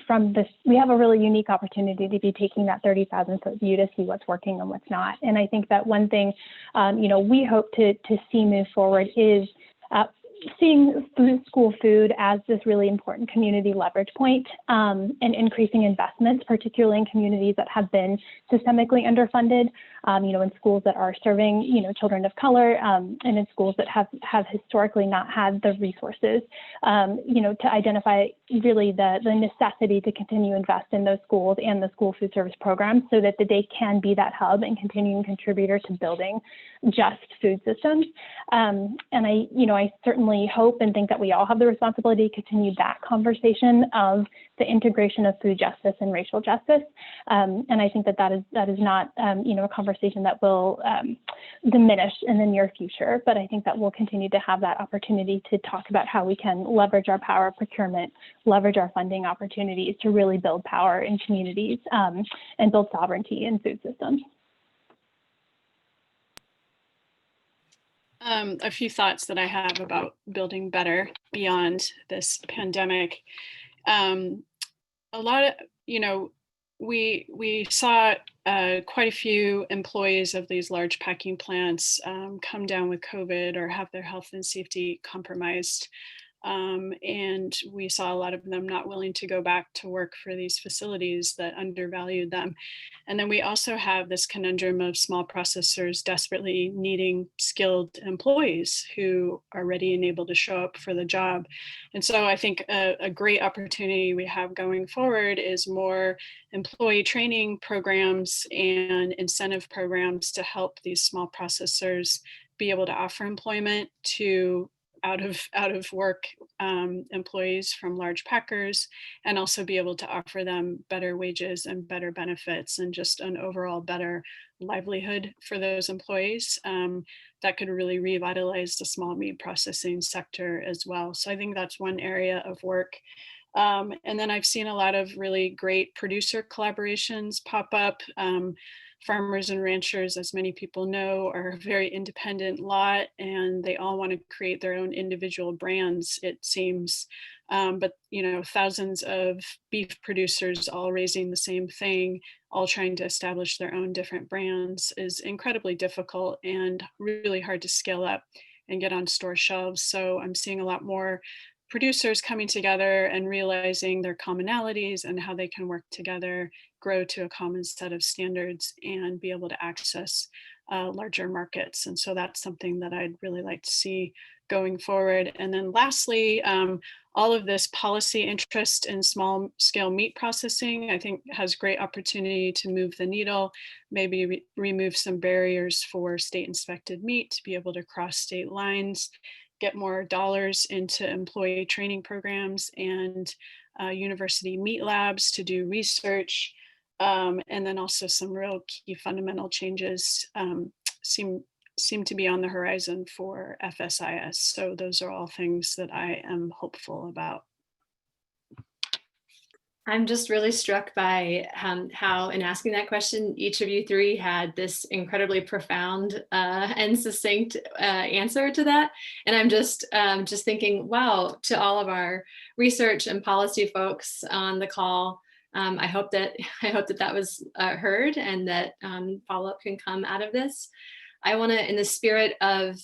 from this, we have a really unique opportunity to be taking that 30,000 foot view to see what's working and what's not. And I think that one thing, we hope to see move forward is seeing school food as this really important community leverage point, and increasing investments, particularly in communities that have been systemically underfunded, in schools that are serving, children of color, and in schools that have historically not had the resources, to identify really the necessity to continue to invest in those schools and the school food service programs so that they can be that hub and continuing contributor to building just food systems. And I certainly hope and think that we all have the responsibility to continue that conversation of the integration of food justice and racial justice. And I think that is not, a conversation that will diminish in the near future, but I think that we'll continue to have that opportunity to talk about how we can leverage our power of procurement, leverage our funding opportunities to really build power in communities, and build sovereignty in food systems. A few thoughts that I have about building better beyond this pandemic. A lot of, we saw quite a few employees of these large packing plants come down with COVID or have their health and safety compromised. And we saw a lot of them not willing to go back to work for these facilities that undervalued them. And then we also have this conundrum of small processors desperately needing skilled employees who are ready and able to show up for the job. And so I think a great opportunity we have going forward is more employee training programs and incentive programs to help these small processors be able to offer employment to out of work employees from large packers, and also be able to offer them better wages and better benefits and just an overall better livelihood for those employees. That could really revitalize the small meat processing sector as well. So I think that's one area of work. And then I've seen a lot of really great producer collaborations pop up. Farmers and ranchers, as many people know, are a very independent lot, and they all want to create their own individual brands, it seems. But thousands of beef producers all raising the same thing, all trying to establish their own different brands, is incredibly difficult and really hard to scale up and get on store shelves. So I'm seeing a lot more producers coming together and realizing their commonalities and how they can work together, grow to a common set of standards, and be able to access larger markets. And so that's something that I'd really like to see going forward. And then lastly, all of this policy interest in small scale meat processing, I think has great opportunity to move the needle, maybe remove some barriers for state inspected meat to be able to cross state lines, get more dollars into employee training programs and university meat labs to do research. And then also some real key fundamental changes seem to be on the horizon for FSIS. So those are all things that I am hopeful about. I'm just really struck by how, in asking that question, each of you three had this incredibly profound and succinct answer to that. And I'm just thinking, wow, to all of our research and policy folks on the call, I hope that was heard, and that follow-up can come out of this. I want to, in the spirit of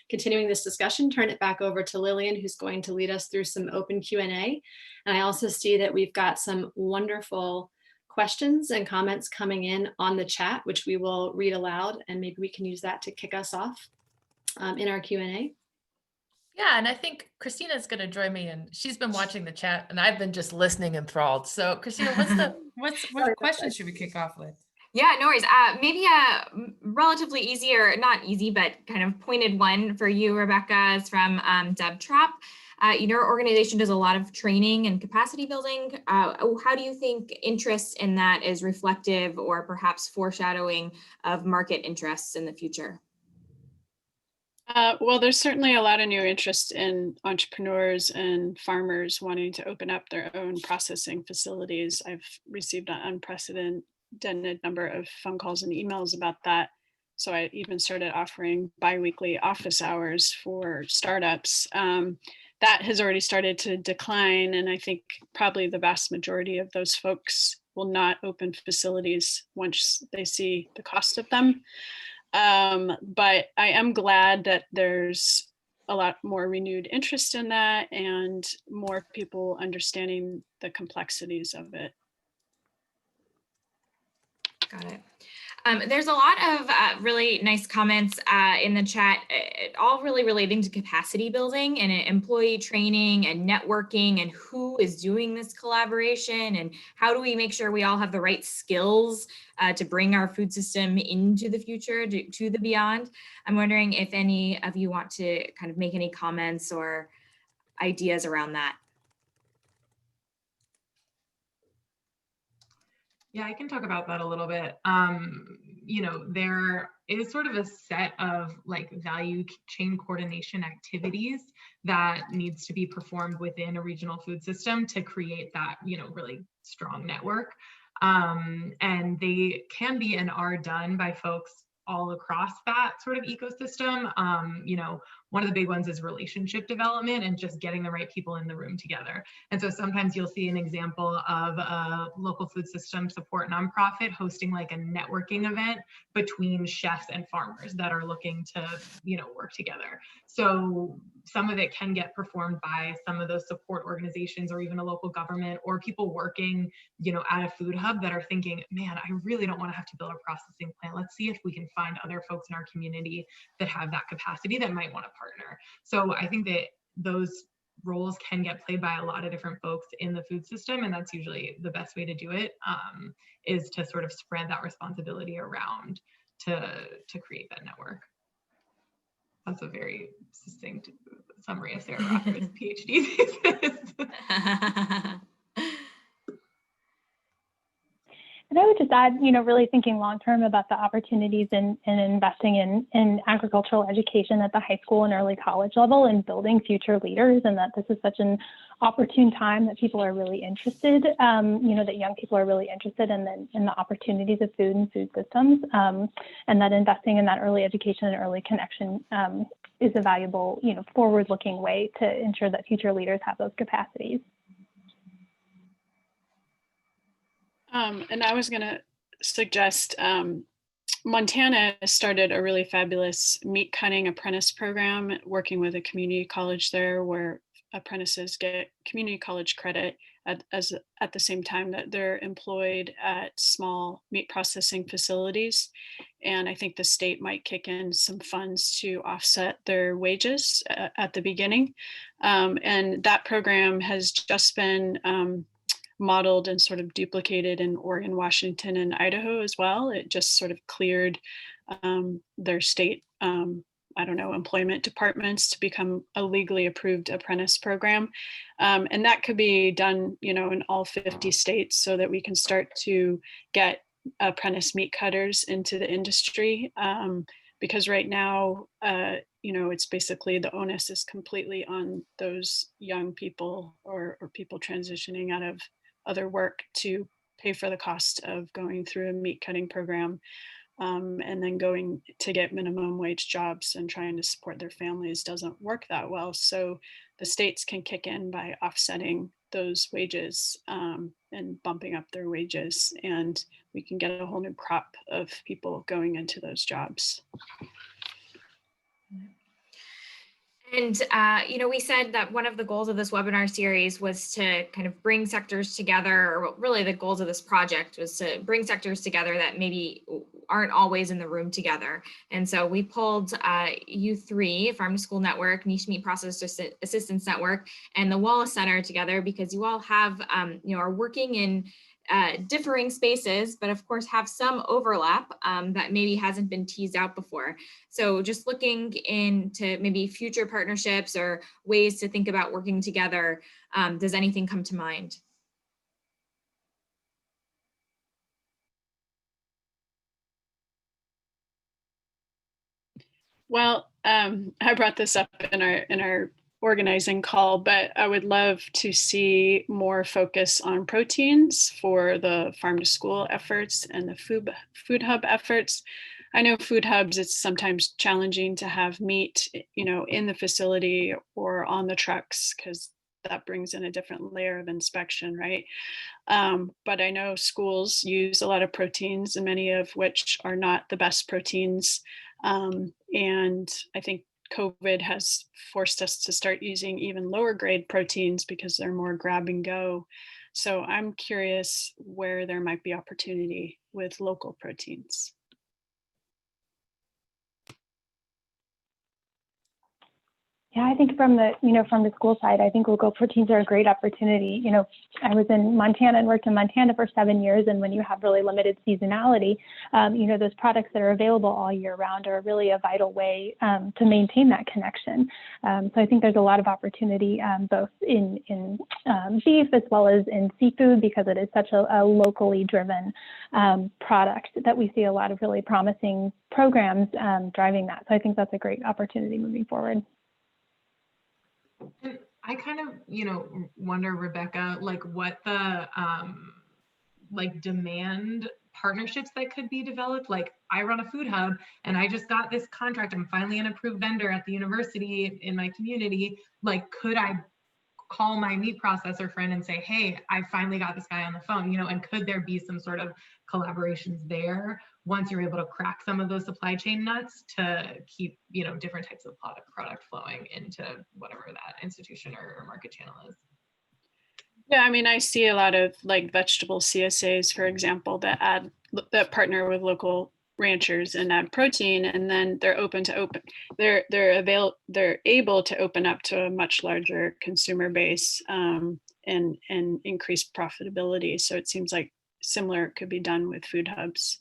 continuing this discussion, turn it back over to Lillian, who's going to lead us through some open Q&A. And I also see that we've got some wonderful questions and comments coming in on the chat, which we will read aloud, and maybe we can use that to kick us off in our Q&A. Yeah, and I think Christina's going to join me, and she's been watching the chat, and I've been just listening enthralled. So, Christina, what question should we kick off with? Yeah, no worries. Maybe a relatively easy, or not easy, but kind of pointed one for you, Rebecca, is from Deb Trapp. Your organization does a lot of training and capacity building. How do you think interest in that is reflective or perhaps foreshadowing of market interests in the future? Well, there's certainly a lot of new interest in entrepreneurs and farmers wanting to open up their own processing facilities. I've received an unprecedented number of phone calls and emails about that. So I even started offering biweekly office hours for startups. that has already started to decline. And I think probably the vast majority of those folks will not open facilities once they see the cost of them. But I am glad that there's a lot more renewed interest in that and more people understanding the complexities of it. Got it. There's a lot of really nice comments in the chat, all really relating to capacity building and employee training and networking and who is doing this collaboration and how do we make sure we all have the right skills to bring our food system into the future, to the beyond. I'm wondering if any of you want to kind of make any comments or ideas around that. Yeah, I can talk about that a little bit. You know, there is sort of a set of like value chain coordination activities that needs to be performed within a regional food system to create that, you know, really strong network. And they can be and are done by folks all across that sort of ecosystem. You know, one of the big ones is relationship development and just getting the right people in the room together. And so sometimes you'll see an example of a local food system support nonprofit hosting like a networking event between chefs and farmers that are looking to, you know, work together. So some of it can get performed by some of those support organizations or even a local government or people working, you know, at a food hub that are thinking, man, I really don't want to have to build a processing plant. Let's see if we can find other folks in our community that have that capacity that might want to partner. So I think that those roles can get played by a lot of different folks in the food system, and that's usually the best way to do it, is to sort of spread that responsibility around to create that network. That's a very succinct summary of Sarah Rother's PhD thesis. And I would just add, you know, really thinking long-term about the opportunities in investing in agricultural education at the high school and early college level and building future leaders, and that this is such an opportune time that people are really interested, you know, that young people are really interested in the opportunities of food and food systems, and that investing in that early education and early connection is a valuable, you know, forward-looking way to ensure that future leaders have those capacities. And I was going to suggest Montana started a really fabulous meat cutting apprentice program working with a community college there where apprentices get community college credit at the same time that they're employed at small meat processing facilities. And I think the state might kick in some funds to offset their wages at the beginning. And that program has just been modeled and sort of duplicated in Oregon, Washington, and Idaho as well. It just sort of cleared their state, I don't know, employment departments to become a legally approved apprentice program. And that could be done, you know, in all 50 states so that we can start to get apprentice meat cutters into the industry. Because right now, you know, it's basically the onus is completely on those young people or people transitioning out of other work to pay for the cost of going through a meat cutting program, and then going to get minimum wage jobs and trying to support their families doesn't work that well. So the states can kick in by offsetting those wages and bumping up their wages, and we can get a whole new crop of people going into those jobs. And, you know, we said that one of the goals of this webinar series was to kind of bring sectors together, or really the goals of this project was to bring sectors together that maybe aren't always in the room together. And so we pulled U3, Farm to School Network, Niche Meat Processor Assistance Network, and the Wallace Center together because you all have, you know, are working in differing spaces, but of course have some overlap that maybe hasn't been teased out before. So just looking into maybe future partnerships or ways to think about working together, does anything come to mind? Well, I brought this up in our organizing call, but I would love to see more focus on proteins for the farm to school efforts and the food hub efforts. I know food hubs, it's sometimes challenging to have meat, in the facility or on the trucks because that brings in a different layer of inspection, right? But I know schools use a lot of proteins, and many of which are not the best proteins. And I think COVID has forced us to start using even lower grade proteins because they're more grab and go. So I'm curious where there might be opportunity with local proteins. Yeah, I think from the school side, I think local proteins are a great opportunity. I was in Montana and worked in Montana for 7 years. And when you have really limited seasonality, those products that are available all year round are really a vital way to maintain that connection. So I think there's a lot of opportunity both in beef as well as in seafood, because it is such a locally driven product that we see a lot of really promising programs driving that. So I think that's a great opportunity moving forward. And I kind of, wonder, Rebecca, like what the demand partnerships that could be developed. Like I run a food hub and I just got this contract. I'm finally an approved vendor at the university in my community. Like, could I call my meat processor friend and say, hey, I finally got this guy on the phone, and could there be some sort of collaborations there once you're able to crack some of those supply chain nuts to keep, different types of product flowing into whatever that institution or market channel is? Yeah, I mean, I see a lot of like vegetable CSAs, for example, that partner with local ranchers and add protein, and then they're able to open up to a much larger consumer base and increase profitability. So it seems like similar could be done with food hubs.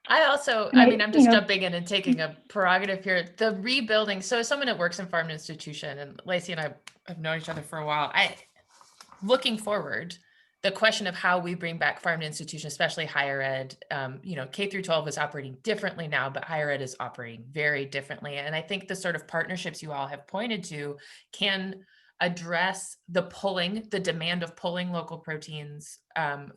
I'm just jumping in and taking a prerogative here. The rebuilding. So as someone that works in farm institution, and Lacey and I have known each other for a while, looking forward, the question of how we bring back farm institution, especially higher ed, K through 12 is operating differently now, but higher ed is operating very differently. And I think the sort of partnerships you all have pointed to can address the demand of pulling local proteins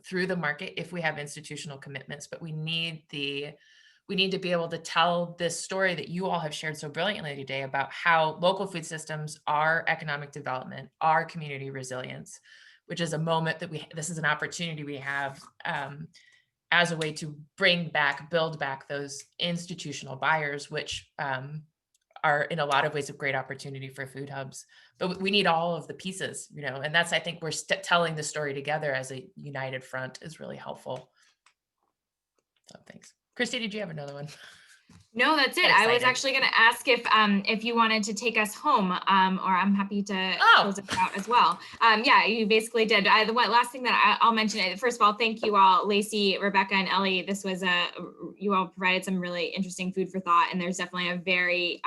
through the market if we have institutional commitments. But we need to be able to tell this story that you all have shared so brilliantly today about how local food systems are economic development, are community resilience, which is a moment that this is an opportunity we have as a way to build back those institutional buyers, which are in a lot of ways a great opportunity for food hubs. But we need all of the pieces, and that's, I think we're telling the story together as a united front is really helpful. So thanks. Christy, did you have another one? No, that's it. I was actually going to ask if you wanted to take us home, or I'm happy to close it out as well. Yeah, you basically did. The last thing that I'll mention, first of all, thank you all, Lacey, Rebecca, and Ellie. This was you all provided some really interesting food for thought, and there's definitely a very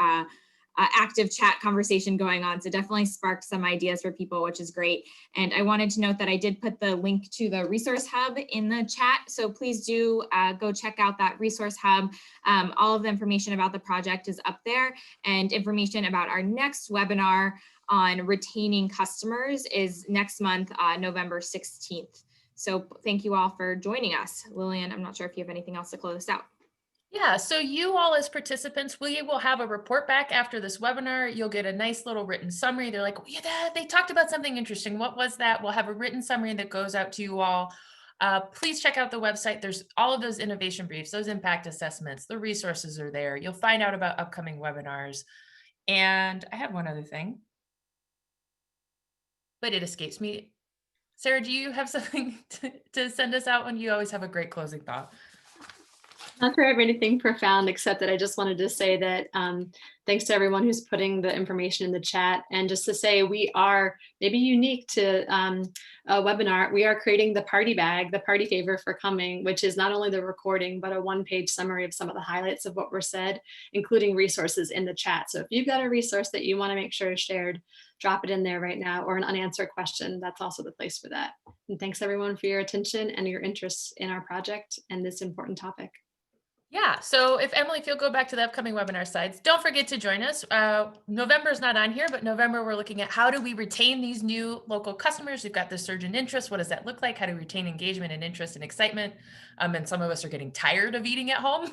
active chat conversation going on. So definitely sparked some ideas for people, which is great. And I wanted to note that I did put the link to the resource hub in the chat. So please do go check out that resource hub. All of the information about the project is up there, and information about our next webinar on retaining customers is next month, November 16th. So thank you all for joining us. Lillian, I'm not sure if you have anything else to close us out. Yeah, so you all as participants, we will have a report back after this webinar. You'll get a nice little written summary. They're like, yeah, they talked about something interesting. What was that? We'll have a written summary that goes out to you all. Please check out the website. There's all of those innovation briefs, those impact assessments, the resources are there. You'll find out about upcoming webinars. And I have one other thing, but it escapes me. Sarah, do you have something to send us out when you always have a great closing thought? Not sure I have anything profound, except that I just wanted to say that thanks to everyone who's putting the information in the chat. And just to say, we are maybe unique to a webinar. We are creating the party bag, the party favor for coming, which is not only the recording, but a one-page summary of some of the highlights of what were said, including resources in the chat. So if you've got a resource that you want to make sure is shared, drop it in there right now, or an unanswered question, that's also the place for that. And thanks everyone for your attention and your interest in our project and this important topic. Yeah, so if Emily, if you'll go back to the upcoming webinar slides, don't forget to join us. November is not on here, but November we're looking at how do we retain these new local customers. We've got the surge in interest. What does that look like? How do we retain engagement and interest and excitement? And some of us are getting tired of eating at home.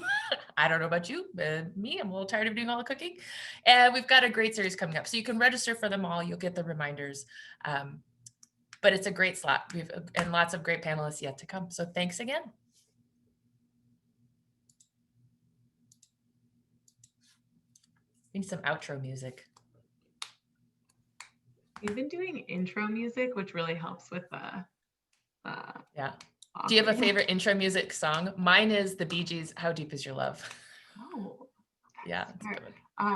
I don't know about you, but me, I'm a little tired of doing all the cooking. And we've got a great series coming up. So you can register for them all. You'll get the reminders. But it's a great slot. And lots of great panelists yet to come. So thanks again. We need some outro music. We've been doing intro music, which really helps with the Yeah. Do you have a talking. favorite intro music song? Mine is the Bee Gees, How Deep Is Your Love? Oh, Yeah, that's it's a good smart. one.